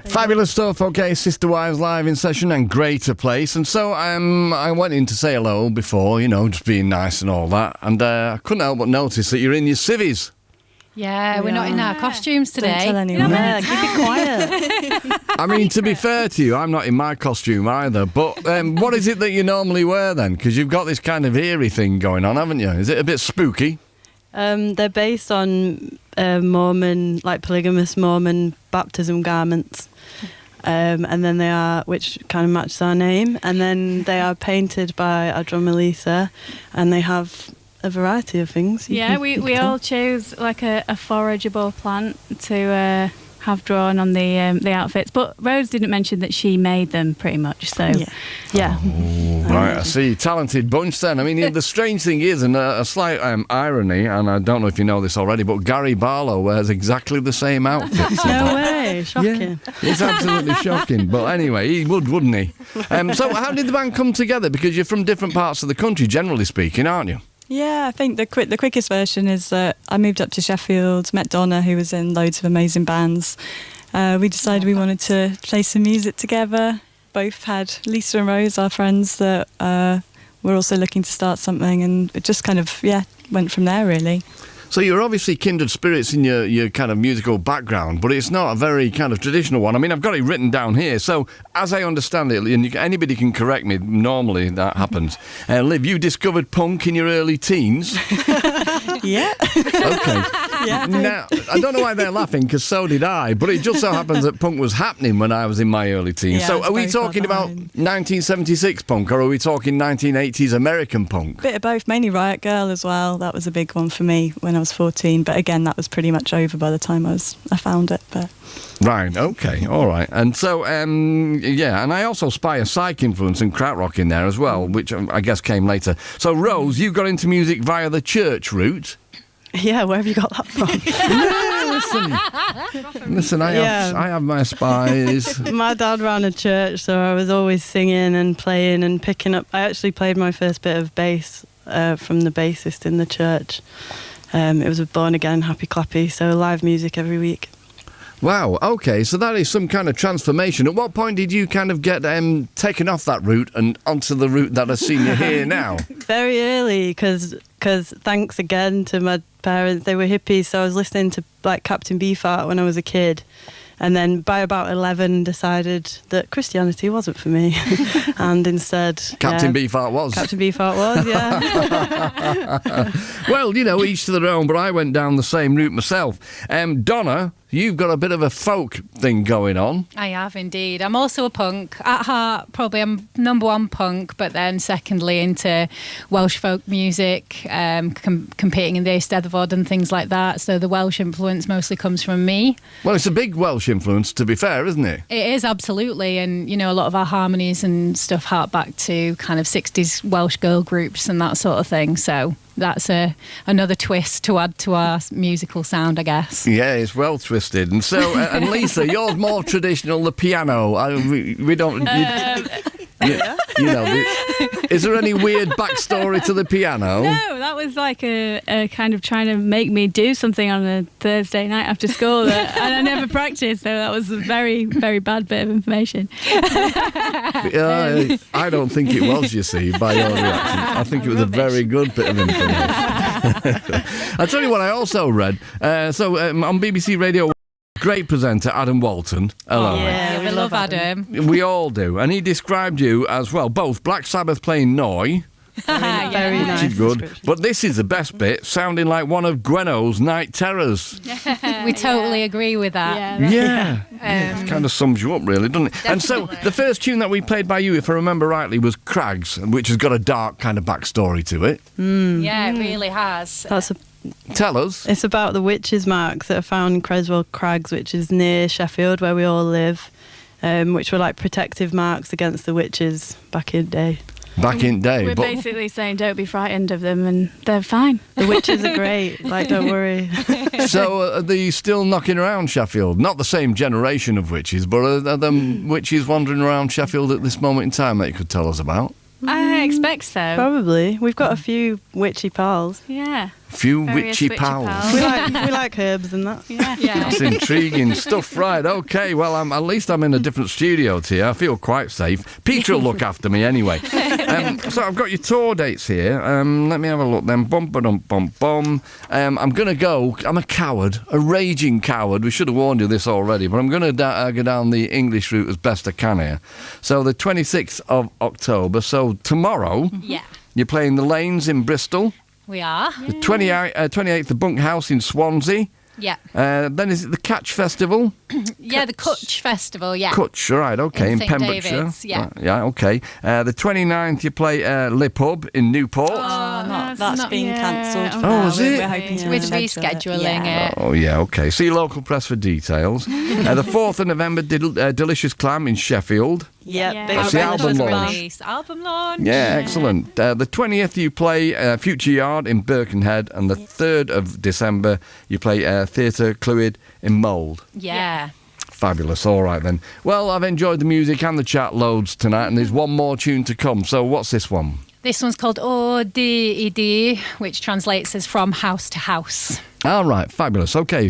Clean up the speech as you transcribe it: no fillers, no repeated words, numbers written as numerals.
Fabulous stuff. Okay, Sister Wives live in session and Greater Place. And so I went in to say hello before, just being nice and all that. And I couldn't help but notice that you're in your civvies. Yeah, we're not in our costumes today. Don't tell anyone. Yeah, keep it quiet. I mean, to be fair to you, I'm not in my costume either. But what is it that you normally wear then? Because you've got this kind of eerie thing going on, haven't you? Is it a bit spooky? They're based on Mormon, like polygamous Mormon baptism garments. And then they are, which kind of matches our name. And then they are painted by our drummer Lisa, and they have a variety of things. Yeah, we all chose like a forageable plant to have drawn on the outfits, but Rose didn't mention that she made them pretty much. So yeah. Oh, right, I see. Talented bunch then. I mean, the strange thing is, and a slight irony, and I don't know if you know this already, but Gary Barlow wears exactly the same outfit. No way, shocking. Yeah, it's absolutely shocking. But anyway, he would, wouldn't he? So how did the band come together? Because you're from different parts of the country, generally speaking, aren't you? Yeah, I think the quickest version is that I moved up to Sheffield, met Donna, who was in loads of amazing bands. We decided we wanted to play some music together. Both had Lisa and Rose, our friends, that were also looking to start something, and it just kind of, went from there, really. So you're obviously kindred spirits in your kind of musical background, but it's not a very kind of traditional one. I mean, I've got it written down here. So as I understand it, and anybody can correct me, normally that happens. Liv, you discovered punk in your early teens? Yeah. Okay. Yeah. Now, I don't know why they're laughing, because so did I, but it just so happens that punk was happening when I was in my early teens. Yeah, so are we very far talking about behind. 1976 punk, or are we talking 1980s American punk? Bit of both, mainly Riot Girl as well. That was a big one for me when I was 14, but again, that was pretty much over by the time I found it. But Right, okay, all right. And so, and I also spy a psych influence and krautrock in there as well, which I guess came later. So, Rose, you got into music via the church route. Yeah, where have you got that from? Listen, I have my spies. My dad ran a church, so I was always singing and playing and picking up. I actually played my first bit of bass from the bassist in the church. It was a Born Again, Happy Clappy, so live music every week. Wow, okay, so that is some kind of transformation. At what point did you kind of get taken off that route and onto the route that I've seen you here now? Very early, because thanks again to my parents, they were hippies, so I was listening to like Captain Beefheart when I was a kid. And then by about 11 decided that Christianity wasn't for me. And instead... Captain Beefheart was. Captain Beefheart was, yeah. Well, each to their own, but I went down the same route myself. Donna, you've got a bit of a folk thing going on. I have indeed. I'm also a punk. At heart, probably I'm number one punk, but then secondly into Welsh folk music, competing in the Eisteddfod and things like that. So the Welsh influence mostly comes from me. Well, it's a big Welsh influence, to be fair, isn't it? It is, absolutely. And, a lot of our harmonies and stuff hark back to kind of 60s Welsh girl groups and that sort of thing. So that's another twist to add to our musical sound, I guess. Yeah, it's well twisted. And so, and Lisa, yours more traditional, the piano. We don't... Is there any weird backstory to the piano? No, that was like a kind of trying to make me do something on a Thursday night after school, and I never practiced, so that was a very, very bad bit of information. I don't think it was, you see, by your reaction. I think it was a very good bit of information. I'll tell you what I also read. On BBC Radio, great presenter Adam Walton. Hello. Yeah, we love Adam. We all do. And he described you as, well, both Black Sabbath playing Noy. Very nice. Which is good. But this is the best bit, sounding like one of Gweno's Night Terrors. We totally agree with that. Yeah. It kind of sums you up, really, doesn't it? Definitely. And so the first tune that we played by you, if I remember rightly, was Crags, which has got a dark kind of backstory to it. Yeah, it really has. Tell us. It's about the witches' marks that are found in Creswell Crags, which is near Sheffield, where we all live, which were like protective marks against the witches back in the day. We're basically saying don't be frightened of them, and they're fine. The witches are great, don't worry. So are they still knocking around Sheffield? Not the same generation of witches, but are there witches wandering around Sheffield at this moment in time that you could tell us about? I expect so. Probably. We've got a few witchy pals. Yeah. Few Various witchy witchy pals. pals. We like herbs and that. Yeah. That's intriguing stuff, right? Okay, well, at least I'm in a different studio to you. I feel quite safe. Peter will look after me anyway. So I've got your tour dates here. Let me have a look then. Bum. I'm going to go. I'm a coward, a raging coward. We should have warned you this already, but I'm going to go down the English route as best I can here. So the 26th of October, so tomorrow, Yeah, you're playing the Lanes in Bristol. we are. The 28th, the Bunkhouse in Swansea. Yeah. Then is it the Catch Festival? Yeah, the Kutch Festival, yeah. Kutch, right, okay, in St. Pembrokeshire. David's, yeah. Right, yeah, okay. The 29th, you play Lip Hub in Newport. That's been cancelled. Oh, is it? We're hoping to With reschedule it. rescheduling Yeah. it. Oh, yeah, okay. See local press for details. The 4th of November, Delicious Clam in Sheffield. Yep, Yeah. big That's the album Delicious launch. Clam. Album launch. Yeah, excellent. The 20th, you play Future Yard in Birkenhead. And the 3rd of December, you play Theatre Clwyd in Mould. Yeah. Fabulous. All right, then. Well, I've enjoyed the music and the chat loads tonight, and there's one more tune to come. So what's this one? This one's called O D E D, which translates as From House to House. All right, fabulous. Okay.